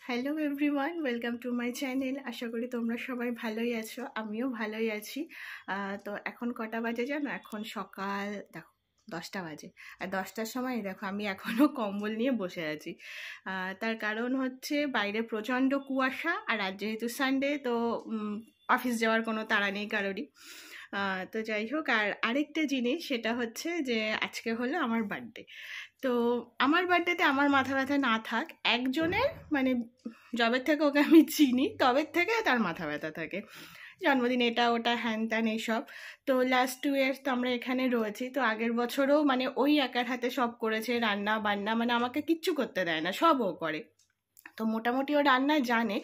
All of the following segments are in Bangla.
Hello everyone, welcome to my channel. আশা করি তোমরা সবাই ভালোই আছো, আমিও ভালোই আছি। তো এখন কটা বাজে জানো? এখন সকাল দেখো 10টা বাজে। আর 10টার সময় দেখো আমি এখনও কম্বল নিয়ে বসে আছি। তার কারণ হচ্ছে বাইরে প্রচণ্ড কুয়াশা, আর আজ যেহেতু সানডে তো অফিস যাওয়ার কোনো তাড়া নেই কারোরই। তো যাই হোক, আর আরেকটা জিনিস সেটা হচ্ছে যে আজকে হলো আমার বার্থডে। তো আমার বার্থডেতে আমার মাথা ব্যথা না থাক, একজনের মানে জবের থেকে ওকে আমি চিনি তবের থেকে তার মাথা ব্যথা থাকে, জন্মদিন এটা ওটা হ্যান ত্যান এইসব। তো লাস্ট 2 ইয়ার্স তো আমরা এখানে রয়েছি, তো আগের বছরও মানে ওই একার হাতে সব করেছে, রান্না বান্না, মানে আমাকে কিচ্ছু করতে দেয় না, সব ও করে। তো মোটামুটি ও রান্না জানে,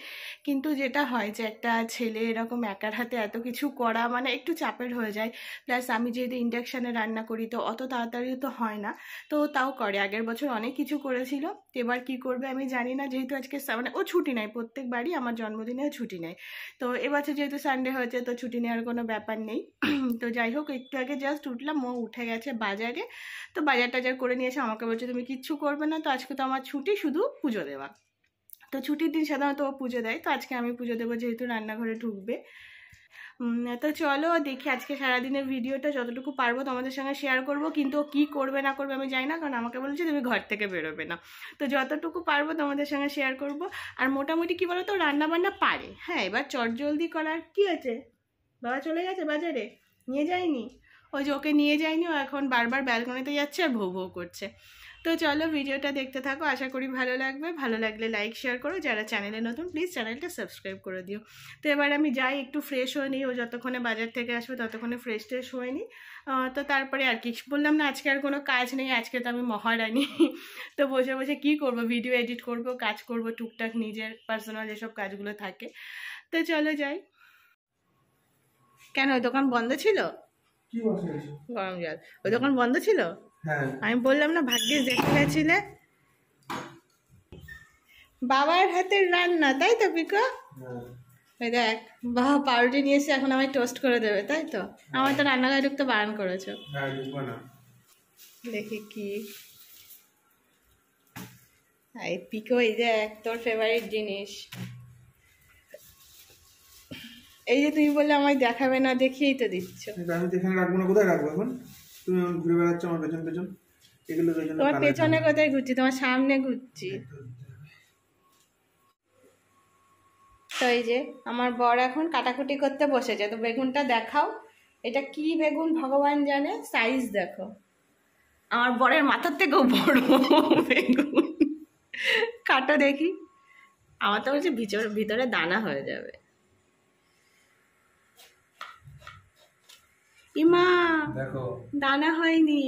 কিন্তু যেটা হয় যে একটা ছেলে এরকম একার হাতে এত কিছু করা মানে একটু চাপের হয়ে যায়। প্লাস আমি যেহেতু ইন্ডাকশানে রান্না করি তো অত তাড়াতাড়িও তো হয় না, তো তাও করে। আগের বছর অনেক কিছু করেছিল, এবার কি করবে আমি জানি না। যেহেতু আজকে মানে ও ছুটি নেয়, প্রত্যেকবারই আমার জন্মদিনেও ছুটি নেয়, তো এবছর যেহেতু সানডে হয়েছে তো ছুটি নেওয়ার কোনো ব্যাপার নেই। তো যাই হোক, একটু আগে জাস্ট উঠলাম, ও উঠে গেছে বাজারে, তো বাজার টাজার করে নিয়ে এসে আমাকে বলছে তুমি কিচ্ছু করবে না, তো আজকে তো আমার ছুটি, শুধু পুজো দেওয়া। তো ছুটির দিন সাধারণত ও পুজো দেয়, তো আজকে আমি পুজো দেবো যেহেতু রান্নাঘরে ঢুকবে। তো চলো দেখি আজকে সারাদিনের ভিডিওটা যতটুকু পারবো তোমাদের সঙ্গে শেয়ার করব, কিন্তু ও কী করবে না করবে আমি জানি না, কারণ আমাকে বলেছে তুমি ঘর থেকে বেরোবে না। তো যতটুকু পারবো তোমাদের সঙ্গে শেয়ার করব। আর মোটামুটি কী বলো তো, রান্নাবান্না পারে। হ্যাঁ, এবার চটজলদি করার কি আছে, বাবা চলে গেছে বাজারে, নিয়ে যায়নি, ওই যে ওকে নিয়ে যায়নি, ও এখন বারবার ব্যালকনিতে যাচ্ছে আর ভৌ ভৌ করছে। তো চলো ভিডিওটা দেখতে থাকো, আশা করি ভালো লাগবে। ভালো লাগলে লাইক শেয়ার করো, যারা চ্যানেলে নতুন প্লিজ চ্যানেলটা সাবস্ক্রাইব করে দিও। তো এবার আমি যাই একটু ফ্রেশ হয়ে নিই, ও যতক্ষণে বাজার থেকে আসবে ততক্ষণে ফ্রেশ ট্রেশ হয়ে নিই। তো তারপরে আর কি বললাম না, আজকে আর কোনো কাজ নেই, আজকে তো আমি মহারানী। তো বসে বসে কী করবো, ভিডিও এডিট করব, কাজ করব, টুকটাক নিজের পার্সোনাল যেসব কাজগুলো থাকে। তো চলো যাই। কেন ওই দোকান বন্ধ ছিল? গরম জল, ওই দোকান বন্ধ ছিল? আমি বললাম না ভাগ্যিস দেখে গেছিলে। বাবার হাতের রান্না, তাই তো পিকো? ওই দেখ, বাবা পাউরুটি নিয়ে এসে এখন আমায় টোস্ট করে দেবে, তাই তো? আমার তো রান্নাঘরে ঢুকতে বারণ করেছো। দেখি কি এই পিকো, এই দেখ তোর ফেভারিট জিনিস, এই যে তুমি বললে আমায় দেখাবে না, দেখিয়েই তো দিচ্ছ। আমি এখানে রাখবো না, কোথায় রাখবো এখন? তুমি ঘুরে বেড়াচ্ছ আমার পেছন পেছন, এগুলো পেছনে। তোমার পেছনে কোথায় ঘুরছি, তোমার সামনে ঘুরছি। তো এই যে আমার বর এখন কাটাকুটি করতে বসেছে, তো বেগুনটা দেখাও, এটা কি বেগুন ভগবান জানে, সাইজ দেখো, আমার বরের মাথার থেকেও বড় বেগুন। কাটো দেখি, আমার তো বলছে ভিতরে দানা হয়ে যাবে। ইমা দেখো দানা হয়নি,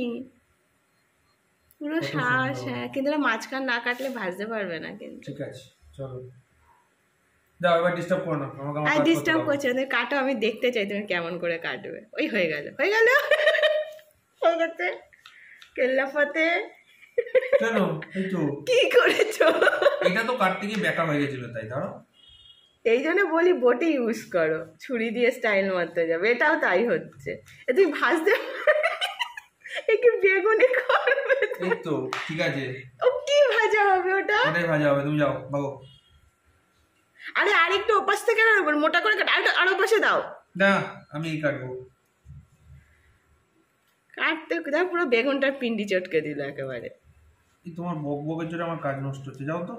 পুরো শ্বাস। হ্যাঁ, কিন্তু মাঝখান না কাটলে ভাজতে পারবে না কিন্তু। ঠিক আছে চলো দাও, এবার ডিস্টার্ব করো না আমাকে, আমার আর কাজ ডিস্টার্ব করতে করছে না, কাটো, আমি দেখতে চাই তুমি কেমন করে কাটবে। ওই হয়ে গেল হয়ে গেল, হয়ে গেছে, কেল্লা ফতে। কেন এই তো কি করেছো? এটা তো কাটতে গিয়ে বেঁকা হয়ে গেছিল, তাই ধরো। এই জন্য বলি বটি ইউজ করো, ছুরি দিয়ে স্টাইল মারতে যাবে, এটাও তাই হচ্ছে। তুই ভাজতে এ কি বেগুনি করবে? এই তো ঠিক আছে, ও কি ভাজা হবে ওটা? ওটাই ভাজা হবে, তুমি যাও ভাগো। আরে আরেকটু ওপাশ থেকে না, মোটা করে কাট, আর ওপাশে দাও। না আমি কাটবো। কাটতে দাও, পুরো বেগুনটার পিন্ডি চটকে দিল একেবারে। এই তোমার বক বকের জন্য আমার কাজ নষ্ট হচ্ছে, যাও তো।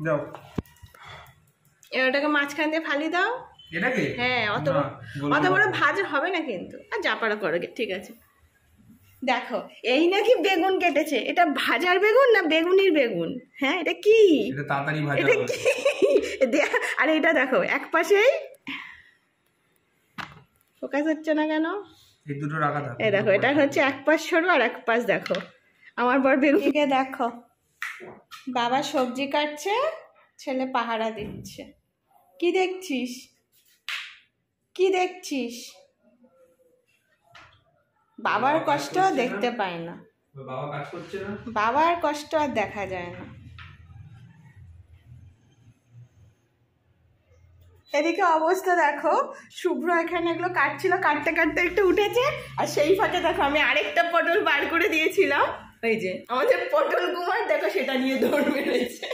যাও, এবার ওটাকে মাঝখান দিয়ে ফালি দাও। এটাকে হ্যাঁ, অত বড় ভাজা হবে না কিন্তু, আর যা পারো করো, ঠিক আছে। দেখো এই নাকি বেগুন কেটেছে, এটা ভাজার বেগুন না বেগুনির বেগুন? হ্যাঁ, এটা কি? এটা তাড়াতাড়ি ভাজা এটা হবে। কি? আরে এটা দেখো এক পাশেই, ফোকাস হচ্ছে না কেন? এই দুটো রাখা থাকে। এই দেখো, এটা হচ্ছে এক পাশ সরু আর এক পাশ দেখো। আমার বর বেগুনিকে দেখো, বাবা সবজি কাটছে, ছেলে পাহারা দিচ্ছে। কি দেখছিস, কি দেখছিস? বাবার কষ্ট দেখতে পায় না, বাবা কাজ করছে না, বাবার কষ্ট আর দেখা যায় না। এদিকে অবস্থা দেখো, শুভ্র এখানে এগুলো কাটছিল, কাটতে কাটতে একটু উঠেছে, আর সেই ফাঁকে দেখো আমি আরেকটা পটল বার করে দিয়েছিলাম, ওই যে আমাদের পটল কুমার দেখো সেটা নিয়ে দৌড় মেরেছে।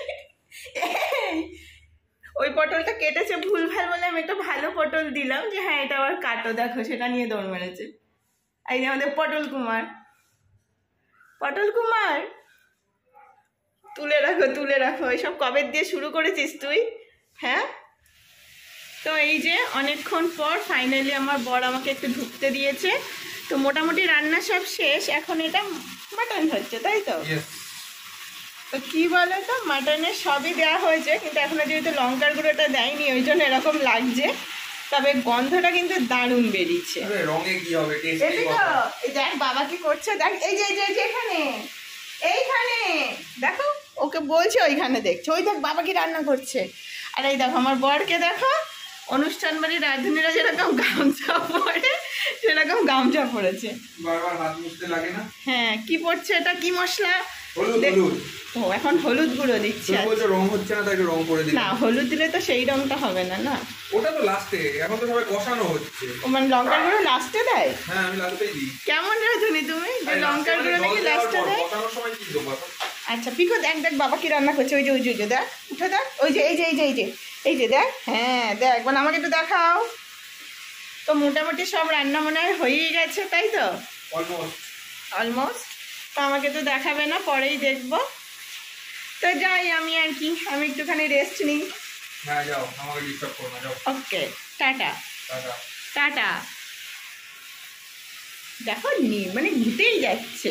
ওই পটলটা কেটেছে ভুলভাল বলে আমি একটা ভালো পটল দিলাম যে হ্যাঁ এটা আবার কাটো, দেখো সেটা নিয়ে দৌড় মেরেছে। এই যে আমাদের পটল কুমার, পটল কুমার তুলে রাখো তুলে রাখো, এইসব কবে দিয়ে শুরু করেছিস তুই? হ্যাঁ, তো এই যে অনেকক্ষণ পর ফাইনালি আমার বর আমাকে একটু ঢুকতে দিয়েছে। তো মোটামুটি রান্না সব শেষ, এখন এটা মাটন হচ্ছে তাই তো? তো কি বলো তো, মাটনের সবই দেওয়া হয়েছে কিন্তু এখনো যেহেতু লঙ্কার গুঁড়োটা দেয়নি ওই জন্য এরকম লাগছে, তবে গন্ধটা কিন্তু দারুণ বেরিয়েছে। এই দেখ বাবা কি করছে, দেখ এই যে এখানে এইখানে দেখো, ওকে বলছে ওইখানে দেখছো, ওই দেখ বাবা কি রান্না করছে। আর এই দেখো আমার বরকে দেখো, অনুষ্ঠান বাড়ির রাঁধুনিরা যেরকম গামছা পরে সেরকম গামছা পরেছে। হ্যাঁ, কি পড়ছে এটা, কি মশলা? ও এখন হলুদ গুঁড়ো দিচ্ছে। রং হচ্ছে না, তাই রং করে দিই। না, হলুদ দিলে তো সেই রংটা হবে না। না, ওটা তো লাস্টে, এখন তো সবাই কষানো হচ্ছে। ও মানে লঙ্কার গুঁড়ো লাস্টে দেয়? হ্যাঁ, আমি লাস্টেই দিই। কেমন রাঁধুনি তুমি যে লঙ্কার গুঁড়ো নাকি লাস্টে দেয়? কষানোর সময় কি দেবো? আচ্ছা পিকো দেখ দেখ বাবা কি রান্না করছে, ওই যে দেখ, উঠে দেখ, ওই যে এই যে দেখ, হ্যাঁ দেখ, মানে আমাকে একটু দেখাও। তো মোটামুটি সব রান্না মনে হয় হয়েই গেছে তাই তো? অলমোস্ট। তো আমাকে তো দেখাবে না, পরেই দেখবো। তো যাই আমি আর কি, আমি একটুখানি রেস্ট নিই। হ্যাঁ যাও, আমাকে ডিস্টার্ব করো না, যাও। ওকে, টাটা টাটা। দেখো মানে ঘুটেই যাচ্ছে।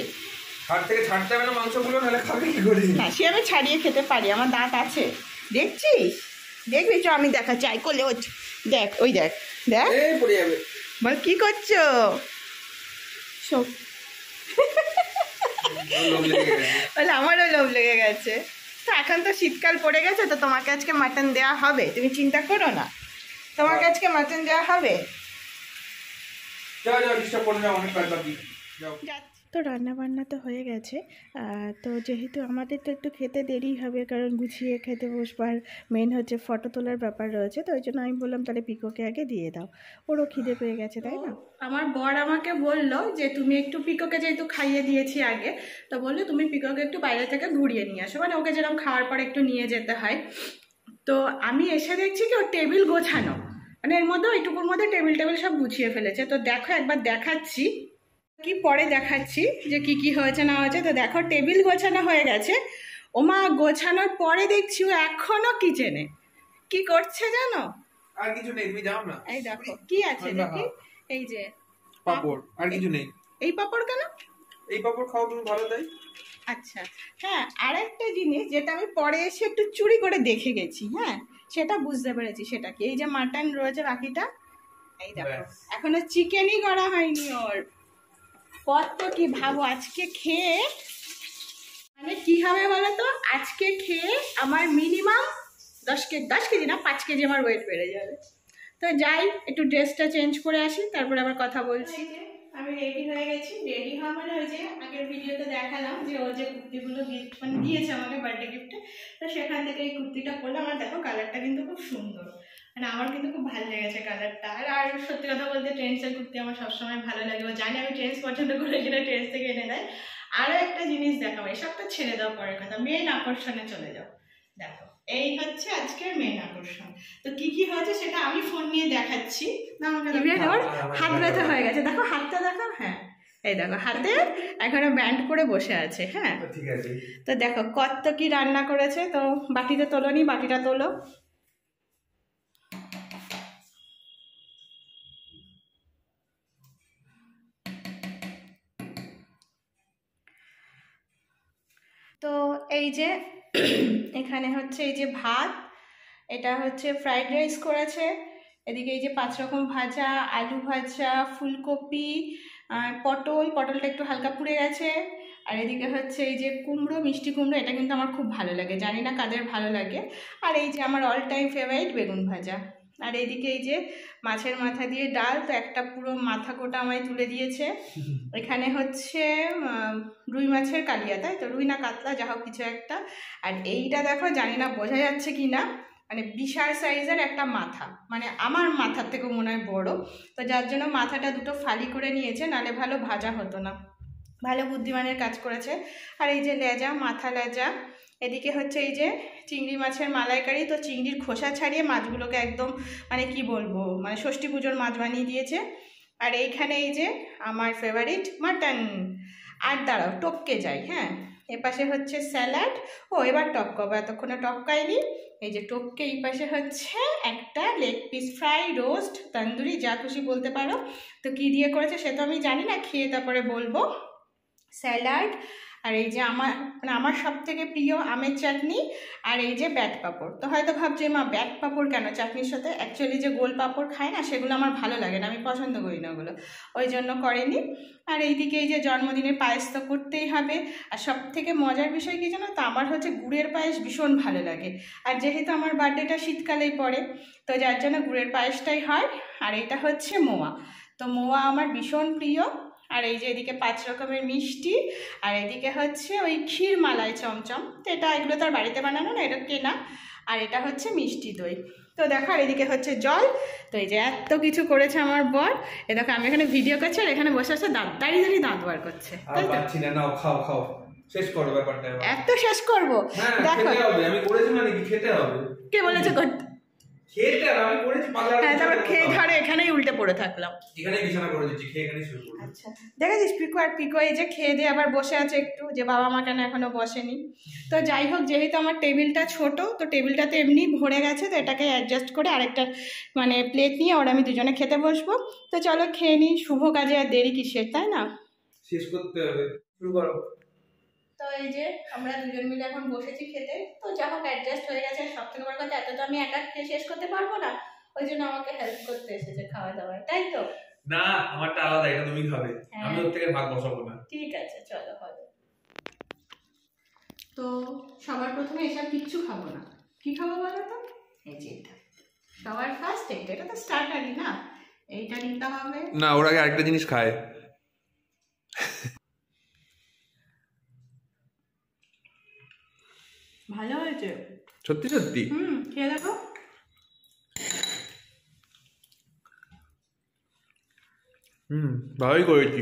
হাত থেকে ছাড়তে হবে না মাংসগুলো, নাহলে খাবে কি করে? না, সে আমি ছাড়িয়ে খেতে পারি, আমার দাঁত আছে। দেখছিস, দেখবি চ আমি দেখা চাই করলে, ও দেখ, ওই দেখ দেখ পড়ে যাবে। বল কি করছো? বলে আমারও লোভ লেগে গেছে। তো এখন তো শীতকাল পড়ে গেছে, তো তোমাকে আজকে মাটন দেওয়া হবে, তুমি চিন্তা করো না, তোমাকে আজকে মাটন দেওয়া হবে। তো রান্না বান্না তো হয়ে গেছে, তো যেহেতু আমাদের তো একটু খেতে দেরি হবে, কারণ গুছিয়ে খেতে বসবার মেন হচ্ছে ফটো তোলার ব্যাপার রয়েছে, তো ওই জন্য আমি বললাম তাহলে পিকোকে আগে দিয়ে দাও, ওরও খিদে পেয়ে গেছে তাই না? আমার বর আমাকে বললো যে তুমি একটু পিকোকে যেহেতু খাইয়ে দিয়েছি আগে, তো বললো তুমি পিকোকে একটু বাইরে থেকে ঘুরিয়ে নিয়ে আসো, মানে ওকে যেরকম খাওয়ার পর একটু নিয়ে যেতে হয়। তো আমি এসে দেখছি কি ওর টেবিল গোছানো, মানে এর মধ্যে ওইটুকুর মধ্যে টেবিল সব গুছিয়ে ফেলেছে। তো দেখো একবার দেখাচ্ছি, কি পরে দেখাচ্ছি যে কি হয়েছে না হয়েছে। তো দেখো টেবিল গোছানো হয়ে গেছে, ওমা গোছানোর পরে দেখছি ও এখনো কিচেনে কি করছে জানো? আর কিছু নেই, তুমি যাও না। এই দেখো কি আছে দেখি, এই যে পাপড়, আর কিছু নেই। এই পাপড় কেন? এই পাপড় খাও তুমি, ভালো তাই। আচ্ছা হ্যাঁ, আর একটা জিনিস যেটা আমি পরে এসে একটু চুরি করে দেখে গেছি, হ্যাঁ সেটা বুঝতে পেরেছি, সেটা কি এই যে মাটন রয়েছে বাকিটা, এই দেখো এখনো চিকেনই করা হয়নি ওর। কত কি ভাবো আজকে খেয়ে, মানে কি হবে বলো তো, আজকে খেয়ে আমার মিনিমাম 10 কেজি না 5 কেজি আমার ওয়েট বেড়ে যাবে। তো যাই একটু ড্রেসটা চেঞ্জ করে আসি, তারপরে আবার কথা বলছি। আমি রেডি হয়ে গেছি, রেডি হওয়া মানে ওই যে আগের ভিডিওতে দেখালাম যে ও যে কুর্তিগুলো গিফট মানে দিয়েছে আমাকে বার্থডে গিফটে, তো সেখান থেকে এই কুর্তিটা পরলাম। আর দেখো কালারটা কিন্তু খুব সুন্দর, মানে আমার কিন্তু খুব ভালো লেগেছে কালারটা। আর সত্যি কথা বলতে ট্রেন্ডসের কুর্তি আমার সবসময় ভালো লাগে, ও জানি আমি ট্রেন্ডস পছন্দ করে কিনা ট্রেন্ডস থেকে এনে দেয়। আরও একটা জিনিস দেখাবো, এসব তো ছেড়ে দাও পরের কথা, মেন আকর্ষণে চলে যাও। দেখো এই হচ্ছে আজকের মেন আকর্ষণ। তো কি হয়েছে সেটা আমি ফোন নিয়ে দেখাচ্ছি না, আমাকে হাত ব্যথা হয়ে গেছে, দেখো হাতটা দেখো, হ্যাঁ এই দেখো হাতে এখনো ব্যান্ড করে বসে আছে। হ্যাঁ ঠিক আছে। তো দেখো কত কি রান্না করেছে, তো বাটিতে তোলোনি, বাটিটা তোলো। তো এই যে এখানে হচ্ছে এই যে ভাত, এটা হচ্ছে ফ্রাইড রাইস করেছে, এদিকে এই যে 5 রকম ভাজা, আলু ভাজা, ফুলকপি, পটলটা একটু হালকা পুড়ে গেছে, আর এদিকে হচ্ছে এই যে কুমড়ো, মিষ্টি কুমড়ো, এটা কিন্তু আমার খুব ভালো লাগে, জানি না কাদের ভালো লাগে। আর এই যে আমার অল টাইম ফেভারিট বেগুন ভাজা। আর এইদিকে এই যে মাছের মাথা দিয়ে ডাল, তো একটা পুরো মাথা কোটা আমায় তুলে দিয়েছে। এখানে হচ্ছে রুই মাছের কালিয়া, তাই তো, রুই না কাতলা যা হোক কিছু একটা। আর এইটা দেখো জানি না বোঝা যাচ্ছে কি না, মানে বিশাল সাইজের একটা মাথা, মানে আমার মাথার থেকেও মনে হয় বড়। তো যার জন্য মাথাটা দুটো ফালি করে নিয়েছে, নালে ভালো ভাজা হতো না। ভালো বুদ্ধিমানের কাজ করেছে। আর এই যে লেজা, মাথা লেজা, এদিকে হচ্ছে এই যে চিংড়ি মাছের মালাইকারি। তো চিংড়ির খোসা ছাড়িয়ে মাছগুলোকে একদম মানে কি বলবো, মানে ষষ্ঠী পুজোর মাছ বানিয়ে দিয়েছে। আর এইখানে এই যে আমার ফেভারিট মাটন। আর দাঁড়াও, টপকে যাই, হ্যাঁ, এপাশে হচ্ছে স্যালাড। ও এবার টপকাবো, এতক্ষণে টপকাইনি। এই যে টপকে এই পাশে হচ্ছে একটা leg piece fry, roast, tandoori, যা খুশি বলতে পারো। তো কী দিয়ে করেছে সে তো আমি জানি না, খেয়ে তারপরে বলবো। স্যালাড, আর এই যে আমার সব থেকে প্রিয় আমের চাটনি, আর এই যে ব্যাট পাঁপড়। তো হয়তো ভাবছি মা ব্যাট পাঁপড় কেন চাটনির সাথে? অ্যাকচুয়ালি যে গোল পাঁপড় খায় না, সেগুলো আমার ভালো লাগে না, আমি পছন্দ করি না ওগুলো, ওই জন্য করেনি। আর এইদিকে এই যে জন্মদিনের পায়েস তো করতেই হবে। আর সব থেকে মজার বিষয় কি জানো তো, আমার হচ্ছে গুড়ের পায়েস ভীষণ ভালো লাগে। আর যেহেতু আমার বার্থডেটা শীতকালেই পড়ে, তো যার জন্য গুড়ের পায়েসটাই হয়। আর এটা হচ্ছে মোয়া, তো মোয়া আমার ভীষণ প্রিয়। আর এই যে এদিকে 5 রকমের মিষ্টি, আর এদিকে হচ্ছে ওই ক্ষীর মালাই চমচম। তো এগুলো তো আর বাড়িতে বানানো না, এটা কেনা। আর এটা হচ্ছে মিষ্টি দই। তো দেখো, আর এদিকে হচ্ছে জল। তো এই যে এত কিছু করেছে আমার বর। এ দেখো, আমি এখানে ভিডিও করছি আর এখানে বসে বসে দাঁড়িয়ে দাঁত বার করছে। তাই তো খাও খাও, শেষ করো ব্যাপারটা। এত শেষ করবো? দেখো আমি করেছি, মানে কি খেতে হবে? কে বলেছে করতে? খেতে আমি করেছি পাগলা। হ্যাঁ, তারপর খেয়ে ধরে এখানেই উল্টে পড়ে থাকলাম। এখানেই বিছানা করে দিচ্ছি, খেয়ে এখানেই শুয়ে পড়ব। আচ্ছা, দেখেছিস পিকো এই যে খেয়ে দিয়ে আবার বসে আছে একটু, যে বাবা মা কেন এখনো বসেনি। তো যাই হোক, যেহেতু আমার টেবিলটা ছোট, তো টেবিলটাতে এমনি ভরে গেছে, তো এটাকে অ্যাডজাস্ট করে আরেকটা মানে প্লেট নিয়ে ওরা আমি দুজনে খেতে বসবো। তো চলো খেয়ে নিই, শুভ কাজে আর দেরি কিসের, তাই না? শেষ করতে হবে, শুরু করো। তো এই যে আমরা দুজন মিলে এখন বসেছি খেতে। তো যা হোক অ্যাডজাস্ট হয়ে গেছে। সব থেকে বড় কথা, এত তো আমি একা খেয়ে শেষ করতে পারবো না, ওই জন্য আমাকে হেল্প করতে এসেছে খাওয়া দাওয়ায়, তাই তো? না, আমারটা আলাদা, এটা তুমি খাবে, আমি ওর থেকে ভাগ বসাবো না। ঠিক আছে, চলো হবে। তো সবার প্রথমে এসব কিচ্ছু খাবো না। কি খাবো বলো তো? এই যে এটা সবার ফার্স্ট, এটা তো স্টার্টারই না, এইটা নিতে হবে। না, ওর আগে আরেকটা জিনিস খায়। ভালো হয়েছে সত্যি সত্যি। খেয়ে দেখো। ভালোই করেছি।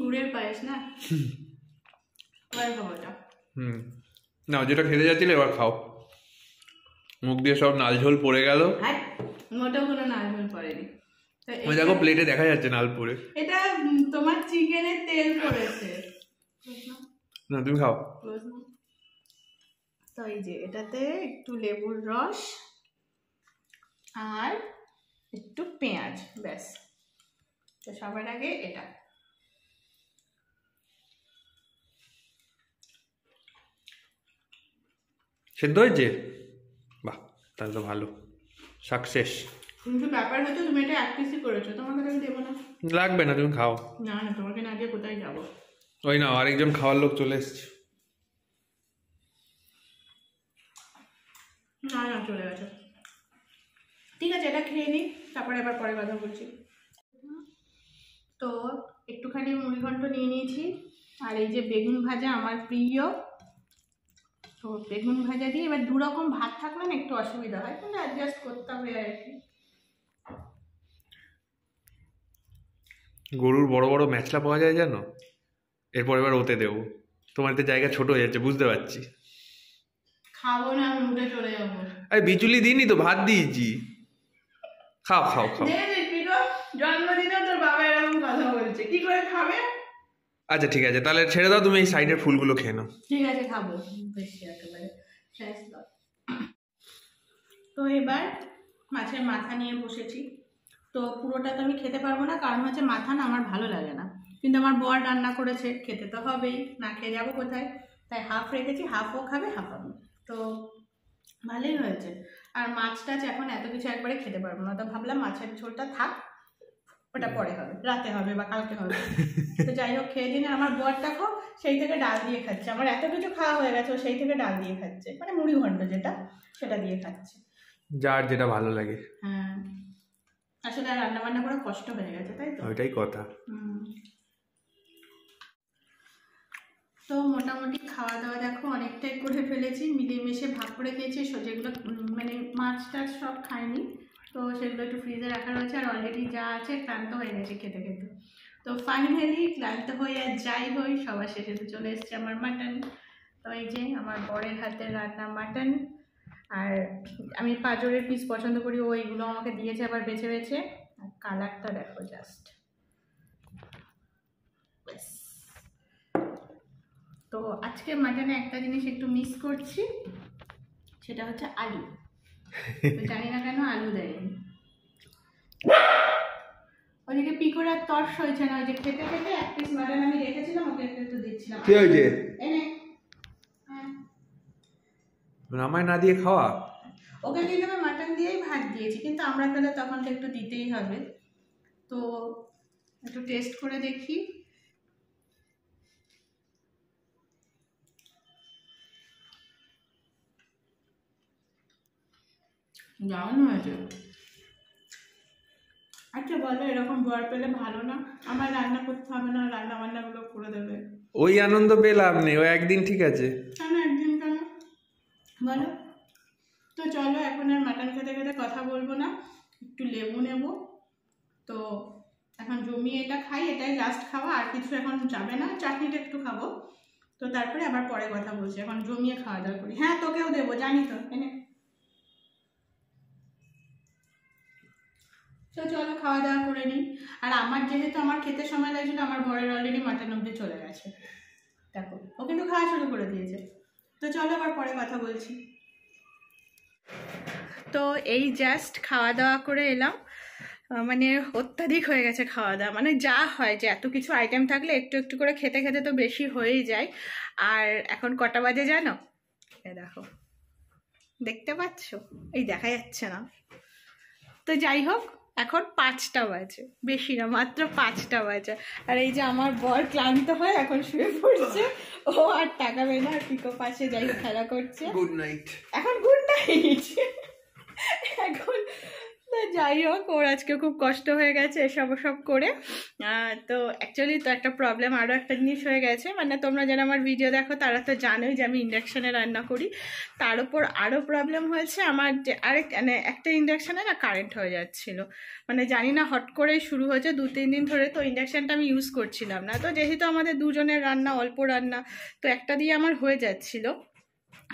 গুড়ের পায়েস না? এবার খাবো এটা। না, যেটা খেতে যাচ্ছিলে এবার খাও। মুখ দিয়ে সব নাল ঝোল পড়ে গেল। হ্যাঁ, মোটেও কোনো নাল ঝোল পড়েনি। ওই দেখো প্লেটে দেখা যাচ্ছে নাল পড়ে। এটা তোমার চিকেনের তেল পড়েছে। না, তুমি খাও। তো এই যে এটাতে একটু লেবুর রস আর একটু পেঁয়াজ, ব্যাস। তো সবার আগে এটা। সেদ্ধ হয়েছে? বাহ, তাহলে তো ভালো, সাকসেস। কিন্তু ব্যাপার হচ্ছে তুমি এটা 1 পিসই করেছো, তোমাকে আমি দেবো না। লাগবে না, তুমি খাও। না না, তোমাকে না দিয়ে কোথায় যাবো? ওই না, আরেকজন খাওয়ার লোক চলে এসছে। না না, চলে গেছে। ঠিক আছে, এটা খেয়ে নিই, তারপরে আবার পরে কথা বলছি। তো একটুখানি মুড়িঘণ্ট নিয়ে নিয়েছি। আর এই যে বেগুন ভাজা আমার প্রিয়, তো বেগুন ভাজা দিয়ে এবার 2 রকম ভাত থাকলে না একটু অসুবিধা হয়, কিন্তু অ্যাডজাস্ট করতে হবে আর কি। গরুর বড় বড় ম্যাচলা পাওয়া যায় জানো? এরপর এবার ওতে দেবো। তোমার তো জায়গা ছোট হয়ে যাচ্ছে, বুঝতে পারছি। খাবো না, আমি উঠে চলে যাবো। আরে বিচুলি দিইনি তো, ভাত দিয়েছি। খাও খাও খাও। জন্মদিনে তোর বাবা এরকম কথা বলছে, কি করে খাবে? আচ্ছা ঠিক আছে, তাহলে ছেড়ে দাও, তুমি এই সাইডের ফুলগুলো খেয়ে নাও। ঠিক আছে, খাবো বেশি একেবারে। তো এবার মাছের মাথা নিয়ে বসেছি। তো পুরোটা তো আমি খেতে পারবো না, কারণ হচ্ছে মাথা না আমার ভালো লাগে না, কিন্তু আমার বর রান্না করেছে, খেতে তো হবেই, না খেয়ে যাবো কোথায়। তাই হাফ রেখেছি, হাফও খাবে হাফ আমি। তো ভালোই হয়েছে। আর মাছ টাছ এখন এত কিছু একবারে খেতে পারবো না, তো ভাবলাম মাছের ঝোলটা থাক, ওটা পরে হবে, রাতে হবে বা কালকে হবে। তো যাই হোক, খেয়ে দিন। আমার বর দেখো সেই থেকে ডাল দিয়ে খাচ্ছে, আমার এত কিছু খাওয়া হয়ে গেছে, ও সেই থেকে ডাল দিয়ে খাচ্ছে, মানে মুড়ি ঘন্ট যেটা, সেটা দিয়ে খাচ্ছে, যার যেটা ভালো লাগে। হ্যাঁ, আসলে আর রান্না বান্না করে কষ্ট হয়ে গেছে, তাই তো? ওইটাই কথা। তো মোটামুটি মোটামুটি খাওয়া দাওয়া দেখো অনেকটাই করে ফেলেছি, মিলেমিশে ভাগ করে খেয়েছি। যেগুলো মানে মাছ টাছ সব খাইনি, তো সেগুলো একটু ফ্রিজে রাখা রয়েছে। আর অলরেডি যা আছে ক্লান্ত হয়ে গেছে খেতে খেতে। তো ফাইনালি ক্লান্ত হয়ে আর যাই হই, সবার শেষে তো চলে এসছে আমার মাটন। তো এই যে আমার বরের হাতের রান্না মাটন। আর আমি পাঁজরের পিস পছন্দ করি, ও এইগুলো আমাকে দিয়েছে আবার বেছে বেছে। আর কালারটা দেখো জাস্ট। তো আজকে মাটনে একটা জিনিস একটু মিস করছি, সেটা হচ্ছে আলু। তো জানি না কেন আলু দেয়নি। ওদিকে পিকোরার তর্স হয়েছে না, ওই যে খেতে খেতে এক পিস মাটন আমি রেখেছিলাম, ওকে একটু একটু দিচ্ছিলাম। কি হয়েছে? এনে আমায় না দিয়ে খাওয়া। ওকে কিন্তু আমি মাটন দিয়েই ভাত দিয়েছি, কিন্তু আমরা তাহলে তখন তো একটু দিতেই হবে। তো একটু টেস্ট করে দেখি। দারুণ হয়েছে। আচ্ছা বলো, এরকম বর পেলে ভালো না? আমার রান্না করতে হবে না, রান্না বান্নাগুলো করে দেবে। ওই আনন্দ পেলাম নেই, ওই একদিন ঠিক আছে। কেন একদিন কেন বলো? তো চলো এখন আর মাটন খেতে খেতে কথা বলবো না, একটু লেবু নেব। তো এখন জমিয়ে এটা খাই, এটাই লাস্ট খাওয়া, আর কিছু এখন যাবে না। চাটনিটা একটু খাবো, তো তারপরে আবার পরে কথা বলছি। এখন জমিয়ে খাওয়া দাওয়া করি। হ্যাঁ তোকেও দেবো, জানি তো। এনে তো চলো খাওয়া দাওয়া করে নিই। আর আমার যেহেতু আমার খেতে সময় লাগছিল, আমার বরের অলরেডি মাটন অব্দি চলে গেছে। দেখো ও কিন্তু খাওয়া শুরু করে দিয়েছে। তো চলো আবার পরে কথা বলছি। তো এই জাস্ট খাওয়া দাওয়া করে এলাম। মানে অত্যাধিক হয়ে গেছে খাওয়া দাওয়া, মানে যা হয় যে এত কিছু আইটেম থাকলে একটু একটু করে খেতে খেতে তো বেশি হয়েই যায়। আর এখন কটা বাজে জানো? এ দেখো, দেখতে পাচ্ছ? এই দেখা যাচ্ছে না তো, যাই হোক এখন 5টা বাজে, বেশি না মাত্র 5টা বাজে। আর এই যে আমার বর ক্লান্ত হয়ে এখন শুয়ে পড়ছে, ও আর তাকাবে না। আর পিকো পাশে যাই হোক খেলা করছে। Good night. এখন গুড নাইট। এখন যাই হোক, ওর আজকে খুব কষ্ট হয়ে গেছে এসব সব করে। তো অ্যাকচুয়ালি তো একটা প্রবলেম, আরও একটা জিনিস হয়ে গেছে। মানে তোমরা যারা আমার ভিডিও দেখো তারা তো জানোই যে আমি ইন্ডাকশানে রান্না করি। তার উপর আরও প্রবলেম হয়েছে আমার, যে মানে একটা ইন্ডাকশানে না কারেন্ট হয়ে যাচ্ছিলো। মানে জানি না হট করেই শুরু হয়েছে 2-3 দিন ধরে। তো ইন্ডাকশানটা আমি ইউজ করছিলাম না। তো যেহেতু আমাদের দুজনের রান্না, অল্প রান্না, তো একটা দিয়ে আমার হয়ে যাচ্ছিলো।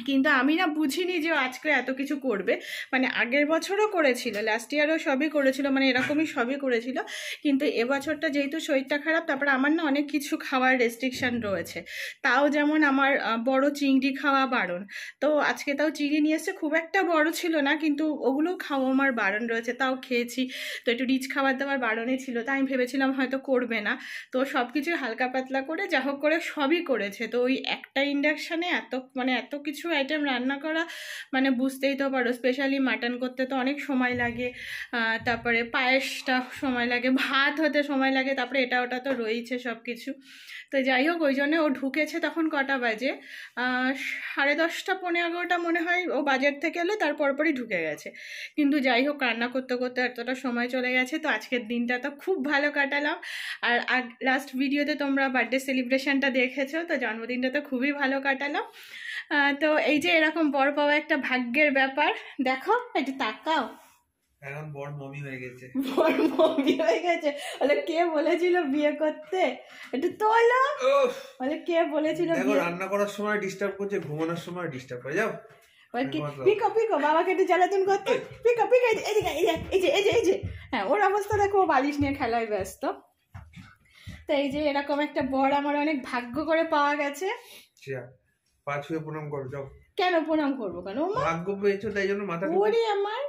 কিন্তু আমি না বুঝিনি যে আজকে এত কিছু করবে। মানে আগের বছরও করেছিল, লাস্ট ইয়ারও সবই করেছিল, মানে এরকমই সবই করেছিল। কিন্তু এবছরটা যেহেতু শরীরটা খারাপ, তারপরে আমার না অনেক কিছু খাওয়ার রেস্ট্রিকশান রয়েছে। তাও যেমন আমার বড় চিংড়ি খাওয়া বারণ। তো আজকে তাও চিংড়ি নিয়ে এসছে, খুব একটা বড় ছিল না, কিন্তু ওগুলোও খাওয়া আমার বারণ রয়েছে, তাও খেয়েছি। তো একটু রিচ খাবার দাবার বারণই ছিল, তাই আমি ভেবেছিলাম হয়তো করবে না। তো সব কিছু হালকা পাতলা করে যা হোক করে সবই করেছে। তো ওই একটা ইন্ডাকশানে এত কিছু আইটেম রান্না করা, মানে বুঝতেই তো পারো। স্পেশালি মাটন করতে তো অনেক সময় লাগে, তারপরে পায়েসটা সময় লাগে, ভাত হতে সময় লাগে, তারপরে এটা ওটা তো রয়েছে সব কিছু। তো যাই হোক, ওই জন্য ও ঢুকেছে তখন কটা বাজে, 10:30 পৌনে 11টা মনে হয় ও বাজার থেকে এলো, তারপর পরই ঢুকে গেছে। কিন্তু যাই হোক, রান্না করতে করতে এতটা সময় চলে গেছে। তো আজকের দিনটা তো খুব ভালো কাটালাম। আর লাস্ট ভিডিওতে তোমরা বার্থডে সেলিব্রেশনটা দেখেছো, তো জন্মদিনটা তো খুবই ভালো কাটালাম। তো এই যে এরকম বর পাওয়া একটা ভাগ্যের ব্যাপার। দেখো একটু তাকাও, এখন বড় মমি হয়ে গেছে। বর মমি হয়ে গেছে। বলে কে বলেছিল বিয়ে করতে? একটু তোলো। বলে কে বলেছিল? দেখো রান্না করার সময় ডিস্টার্ব করছে, ঘুমানোর সময় ডিস্টার্ব করে। যাও পিকো পিকো, বাবাকে একটু জ্বালাতন করতে। পিকো পিকো, এইদিকে এই যে হ্যাঁ, ওর অবস্থা দেখো, ও বালিশ নিয়ে খেলায় ব্যস্ত। তো এই যে এরকম একটা বর আমার অনেক ভাগ্য করে পাওয়া গেছে। পা ছুঁয়ে প্রণাম করো, যাও। কেন প্রণাম করবো কেন? ভাগ্য পেয়েছো তাই জন্য মাথা। ওরে আমার,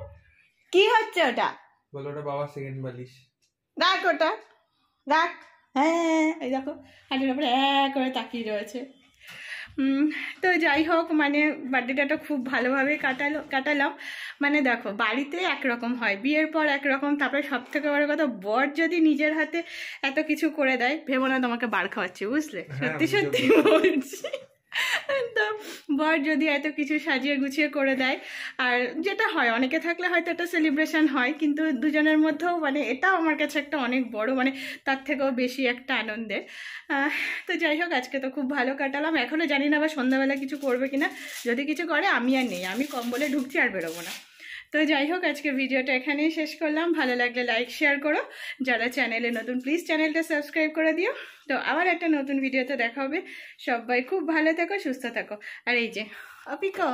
কি হচ্ছে ওটা? বলো ওটা বাবার সেকেন্ড বালিশ। রাখ ওটা, রাখ। হ্যাঁ এই দেখো হাঁটুর উপরে করে তাকিয়ে রয়েছে। তো যাই হোক, মানে বার্থডেটা খুব ভালোভাবে কাটালাম। মানে দেখো, বাড়িতে একরকম হয়, বিয়ের পর একরকম, তারপরে সব থেকে বড় কথা, বর যদি নিজের হাতে এত কিছু করে দেয়, ভেবো না তোমাকে বার খাওয়াচ্ছি, বুঝলে? সত্যি সত্যি বলছি। তো বর যদি এত কিছু সাজিয়ে গুছিয়ে করে দেয়, আর যেটা হয় অনেকে থাকলে হয়তো একটা সেলিব্রেশন হয়, কিন্তু দুজনের মধ্যেও মানে এটাও আমার কাছে একটা অনেক বড়, মানে তার থেকেও বেশি একটা আনন্দের। তো যাই হোক, আজকে তো খুব ভালো কাটালাম। এখনও জানি না আবার সন্ধ্যাবেলা কিছু করবে কিনা, যদি কিছু করে আমি আর নেই, আমি কম্বলে ঢুকছি আর বেরোবো না। তো যাই হোক, আজকে ভিডিওটা এখানেই শেষ করলাম। ভালো লাগলে লাইক শেয়ার করো, যারা চ্যানেলে নতুন প্লিজ চ্যানেলটা সাবস্ক্রাইব করে দিও। তো আবার একটা নতুন ভিডিওতে দেখা হবে। সবাই খুব ভালো থেকো, সুস্থ থাকো। আর এই যে অপিকো,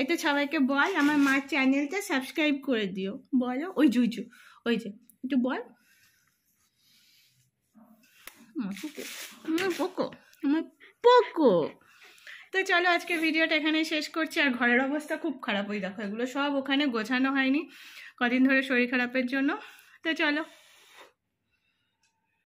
একটু সবাইকে বল আমার মার চ্যানেলটা সাবস্ক্রাইব করে দিও, বলো। ওই জুজু, ওই যে একটু বল। পোকো, আমার পোকো। তো চলো, আজকে ভিডিওটা এখানেই শেষ করছি। আর ঘরের অবস্থা খুব খারাপ, ওই দেখো এগুলো সব ওখানে গোছানো হয়নি কদিন ধরে শরীর খারাপের জন্য। তো চলো।